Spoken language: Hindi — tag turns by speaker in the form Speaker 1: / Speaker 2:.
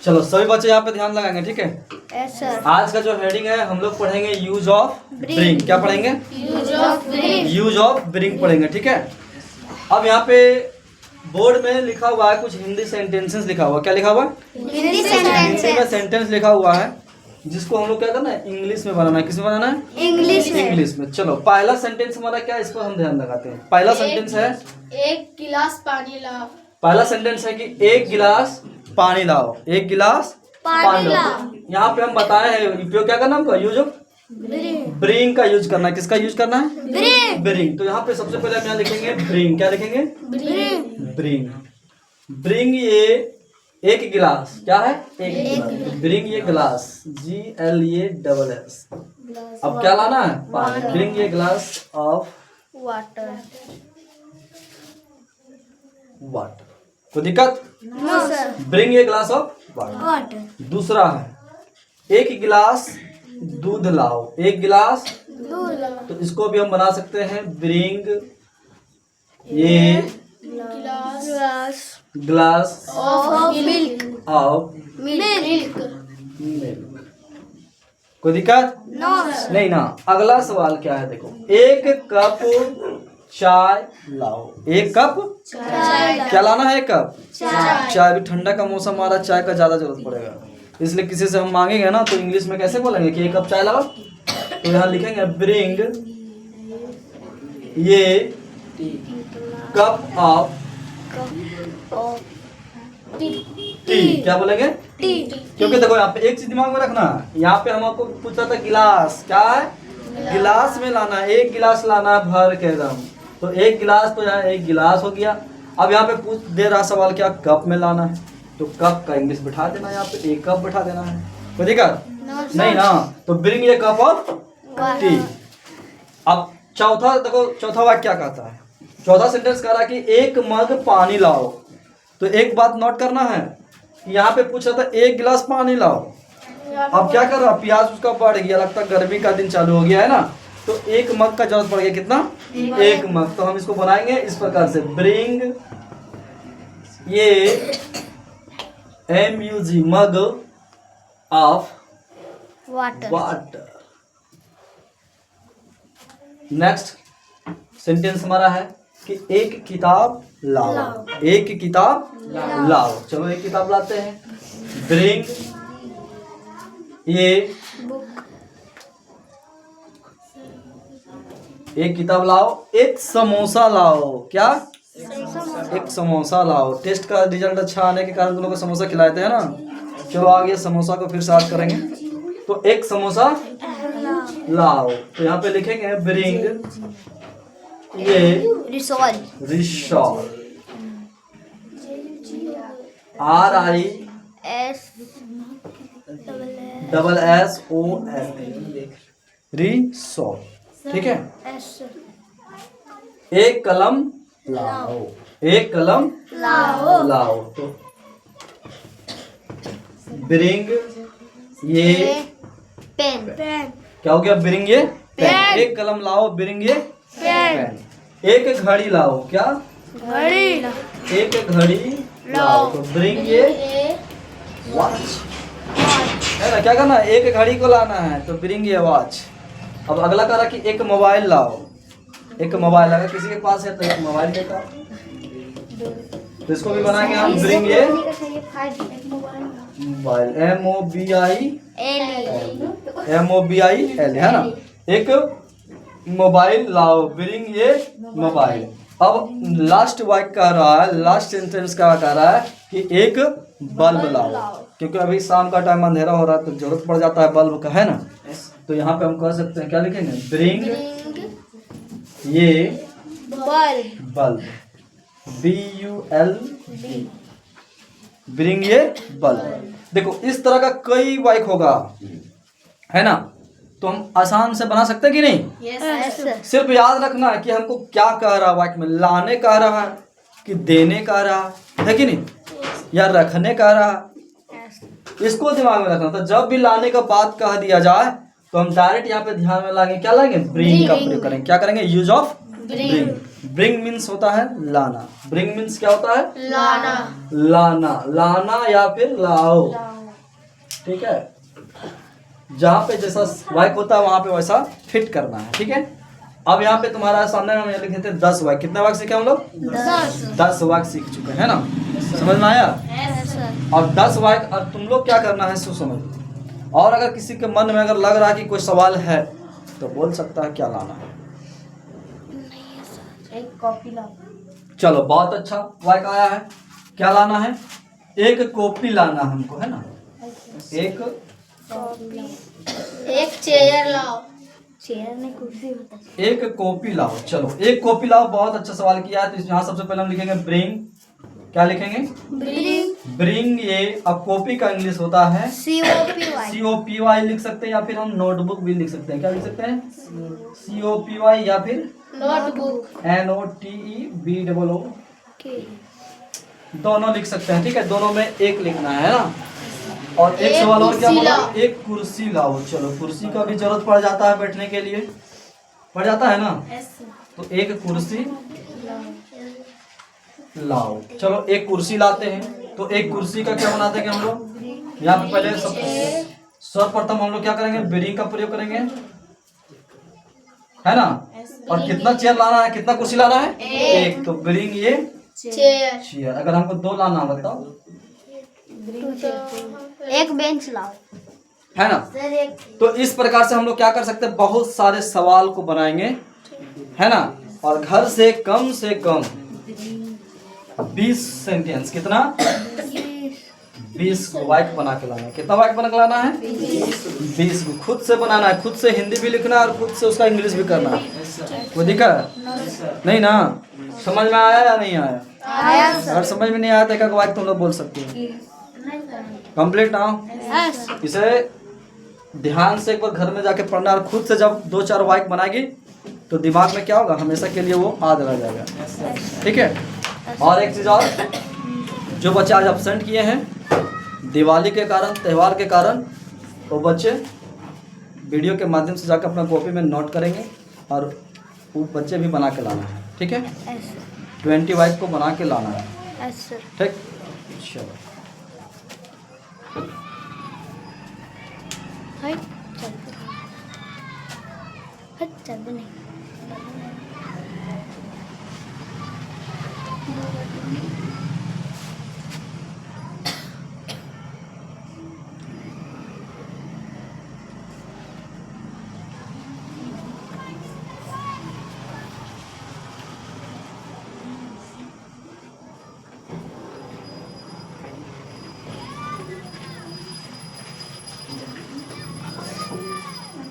Speaker 1: चलो सभी बच्चे यहाँ पे ध्यान लगाएंगे, ठीक है।
Speaker 2: Yes sir.
Speaker 1: आज का जो हेडिंग है हम लोग पढ़ेंगे यूज ऑफ ब्रिंग। क्या पढ़ेंगे?
Speaker 2: Use of bring.
Speaker 1: Use of bring पढ़ेंगे, ठीक है। अब यहाँ पे बोर्ड में लिखा हुआ है कुछ हिंदी सेंटेंसेस लिखा हुआ है। क्या लिखा हुआ है?
Speaker 2: हिंदी
Speaker 1: हिंदी में सेंटेंस लिखा हुआ है जिसको हम लोग क्या करना है, इंग्लिश में बनाना है। किस में बनाना है?
Speaker 2: इंग्लिश में।
Speaker 1: इंग्लिश में। चलो पहला सेंटेंस हमारा क्या है, इस पर हम ध्यान लगाते हैं। पहला सेंटेंस है,
Speaker 3: एक गिलास पानी लाओ।
Speaker 1: पहला सेंटेंस है कि एक गिलास पानी लाओ। एक गिलास पानी लाओ। यहाँ पे हम बताए हैं उपयोग क्या करना हमको, यूज ऑफ ब्रिंग का यूज करना है। किसका यूज करना है?
Speaker 2: ब्रिंग।
Speaker 1: ब्रिंग। तो यहाँ पे सबसे पहले हम यहाँ लिखेंगे ब्रिंग। क्या लिखेंगे?
Speaker 2: ब्रिंग।
Speaker 1: ब्रिंग। ब्रिंग ये एक गिलास, क्या है? एक गिलास। ब्रिंग ये गिलास, GLASS। अब क्या लाना है? पानी। ब्रिंग ये गिलास ऑफ
Speaker 2: वाटर।
Speaker 1: वाटर। कोई दिक्कत?
Speaker 2: No sir.
Speaker 1: ब्रिंग ये गिलास ऑफ वाटर।
Speaker 2: वाटर।
Speaker 1: दूसरा है एक गिलास दूध लाओ। एक गिलास,
Speaker 2: दूध।
Speaker 1: तो इसको भी हम बना सकते हैं ब्रिंग ये
Speaker 2: glass
Speaker 1: glass
Speaker 2: of milk.
Speaker 1: Of
Speaker 2: milk.
Speaker 1: Milk. कोई दिक्कत?
Speaker 2: नो
Speaker 1: नहीं ना। अगला सवाल क्या है, देखो, एक कप चाय लाओ। एक कप क्या लाना है? एक कप चाय। भी ठंडा का मौसम आ रहा है, चाय का ज्यादा जरूरत पड़ेगा, इसलिए किसी से हम मांगेंगे ना तो इंग्लिश में कैसे बोलेंगे कि एक कप चाय लाओ। तो यहाँ लिखेंगे ब्रिंग ये कप ऑफ टी। क्या बोलेंगे?
Speaker 2: टी।
Speaker 1: क्योंकि देखो यहाँ पे एक चीज दिमाग में रखना है, यहाँ पे हम आपको पूछा था गिलास, क्या है? गिलास में लाना है, एक गिलास लाना है भर के एकदम। तो एक गिलास, तो यहाँ एक गिलास हो गया। अब यहाँ पे पूछ दे रहा सवाल क्या, कप में लाना है, तो कप का इंग्लिश बिठा देना है, यहाँ पे एक कप बिठा देना है। कोई दिक्कत नहीं ना। तो ब्रिंग ये कप ऑफ टी। अब चौथा देखो, चौथा वाक्य क्या कहता है? चौथा सेंटेंस कह रहा है कि एक मग पानी लाओ। तो एक बात नोट करना है, यहाँ पे पूछा था एक गिलास पानी लाओ। अब क्या कर रहा, प्यास उसका बढ़ गया, लगता है गर्मी का दिन चालू हो गया है ना, तो एक मग का जरूरत पड़ गया। कितना? एक मग। तो हम इसको बनाएंगे इस प्रकार से, ब्रिंग ये MUG mug of
Speaker 2: water.
Speaker 1: Water. Next sentence हमारा है कि एक किताब लाओ। एक किताब लाओ। चलो एक किताब लाते हैं, ब्रिंग ये
Speaker 2: बुक।
Speaker 1: एक किताब लाओ। एक समोसा लाओ। क्या? एक समोसा लाओ। टेस्ट का रिजल्ट अच्छा आने के कारण तुम लोग को समोसा खिलाए थे, है ना। चलो आगे समोसा को फिर साथ करेंगे। तो एक समोसा लाओ। तो यहाँ पे लिखेंगे ब्रिंग ये
Speaker 2: रिसोल।
Speaker 1: रिसोल, RISSOL, रिसोल, ठीक है। एक कलम लाओ। एक कलम लाओ। तो ब्रिंग ये
Speaker 2: पेन।
Speaker 1: क्या हो गया? ब्रिंग ये पेन। एक कलम लाओ, ब्रिंग ये पेन। एक घड़ी लाओ। क्या?
Speaker 2: घड़ी।
Speaker 1: एक घड़ी लाओ। तो ब्रिंग ये वॉच, है ना। क्या करना है? एक घड़ी को लाना है, तो ब्रिंग ये वॉच। अब अगला कह रहा कि एक मोबाइल लाओ। एक मोबाइल, अगर किसी के पास है तो एक मोबाइल देता, तो इसको भी बनाएंगे हम ब्रिंग ये मोबाइल, MOBIL, है ना। एक मोबाइल लाओ, ब्रिंग ये मोबाइल। अब लास्ट वाक्य कह रहा है, लास्ट सेंटेंस क्या कह रहा है कि एक बल्ब लाओ, क्योंकि अभी शाम का टाइम अंधेरा हो रहा है तो जरूरत पड़ जाता है बल्ब का, है ना। तो यहाँ पे हम कह सकते हैं, क्या लिखेंगे? ब्रिंग ये बल्ब, BULB, ब्रिंग ये बल्ब। देखो इस तरह का कई वाक्य होगा, है ना। तो हम आसान से बना सकते हैं कि नहीं?
Speaker 2: यस।
Speaker 1: सिर्फ याद रखना है कि हमको क्या कह रहा है वाक्य में, लाने कह रहा है कि देने कह रहा है कि नहीं, या रखने कह रहा है। इसको दिमाग में रखना। तो जब भी लाने का बात कह दिया जाए तो हम डायरेक्ट यहाँ पे ध्यान में लाएंगे, क्या लाएंगे? ब्रिंग का प्रयोग करेंगे। क्या करेंगे? Use of bring. Bring means होता है लाना, ब्रिंग मीन्स क्या होता है?
Speaker 3: लाना।
Speaker 1: लाना, लाना या फिर लाओ, ठीक है। जहाँ पे जैसा वाक्य होता है वहां पे वैसा फिट करना है, ठीक है। अब यहाँ पे तुम्हारा सामने हम लिखे थे 10 वाक्य। कितने वाक्य सीखे हम लोग? 10 वाक्य सीख चुके हैं ना, समझ में आया? और 10 वाक्य, अब तुम लोग क्या करना है सो समझ। और अगर किसी के मन में अगर लग रहा है कि कोई सवाल है तो बोल सकता है क्या लाना है।
Speaker 3: एक कॉपी लाओ।
Speaker 1: चलो बहुत अच्छा वाक्य आया है। क्या लाना है? एक कॉपी लाना हमको, है ना। एक
Speaker 3: चेयर लाओ।
Speaker 2: चेयर में कुर्सी होता है।
Speaker 1: एक कॉपी लाओ। चलो एक कॉपी लाओ, बहुत अच्छा सवाल किया है। तो यहाँ सबसे पहले हम लिखेंगे ब्रिंग। क्या लिखेंगे? ब्रिंग। ये अब कॉपी का इंग्लिश होता है COPY लिख सकते हैं, या फिर हम नोटबुक भी लिख सकते हैं। क्या लिख सकते हैं? COPY या फिर
Speaker 3: नोटबुक।
Speaker 1: NOTEBOO, दोनों लिख सकते हैं, ठीक है। दोनों में एक लिखना है ना। और एक
Speaker 3: एक
Speaker 1: सवाल और क्या
Speaker 3: कुर्सी
Speaker 1: बोला?
Speaker 3: लाओ।
Speaker 1: एक कुर्सी लाओ। चलो कुर्सी का भी जरूरत पड़ जाता है बैठने के लिए, पड़ जाता है ना। तो एक कुर्सी लाओ। चलो एक कुर्सी लाते हैं। तो एक कुर्सी का क्या बनाते हैं हम लोग? यहाँ पे पहले सर्वप्रथम हम लोग क्या करेंगे? ब्रिंग का प्रयोग करेंगे, है ना। और कितना चेयर लाना है, कितना कुर्सी लाना है? एक। तो ब्रिंग ये चेयर। अगर हमको 2 लाना है बताओ,
Speaker 2: एक बेंच लाओ,
Speaker 1: है ना। तो इस प्रकार से हम लोग क्या कर सकते हैं? बहुत सारे सवाल को बनाएंगे, है ना। और घर से कम 20 सेंटेंस, कितना? 20 को वाक्य बना के लाना है। कितना वाक्य बना के लाना है? 20 को खुद से बनाना है। खुद से हिंदी भी लिखना है और खुद से उसका इंग्लिश भी करना है। कोई दिक्कत नहीं ना? समझ में आया या नहीं आया? अगर समझ में नहीं आया तो एक वाक्य तुम लोग बोल सकते हो। कंप्लीट ना? इसे ध्यान से एक बार घर में जाके पढ़ना, और खुद से जब 2-4 वाक्य बनाएगी तो दिमाग में क्या होगा, हमेशा के लिए वो याद रह जाएगा, ठीक है। और एक चीज़ और, जो बच्चे आज एब्सेंट किए हैं दिवाली के कारण, त्यौहार के कारण, वो बच्चे वीडियो के माध्यम से जाकर अपना कॉपी में नोट करेंगे, और वो बच्चे भी बना के लाना है, ठीक है। 20 वाक्य को बना के लाना है, ठीक। चलो
Speaker 2: चलते नहीं।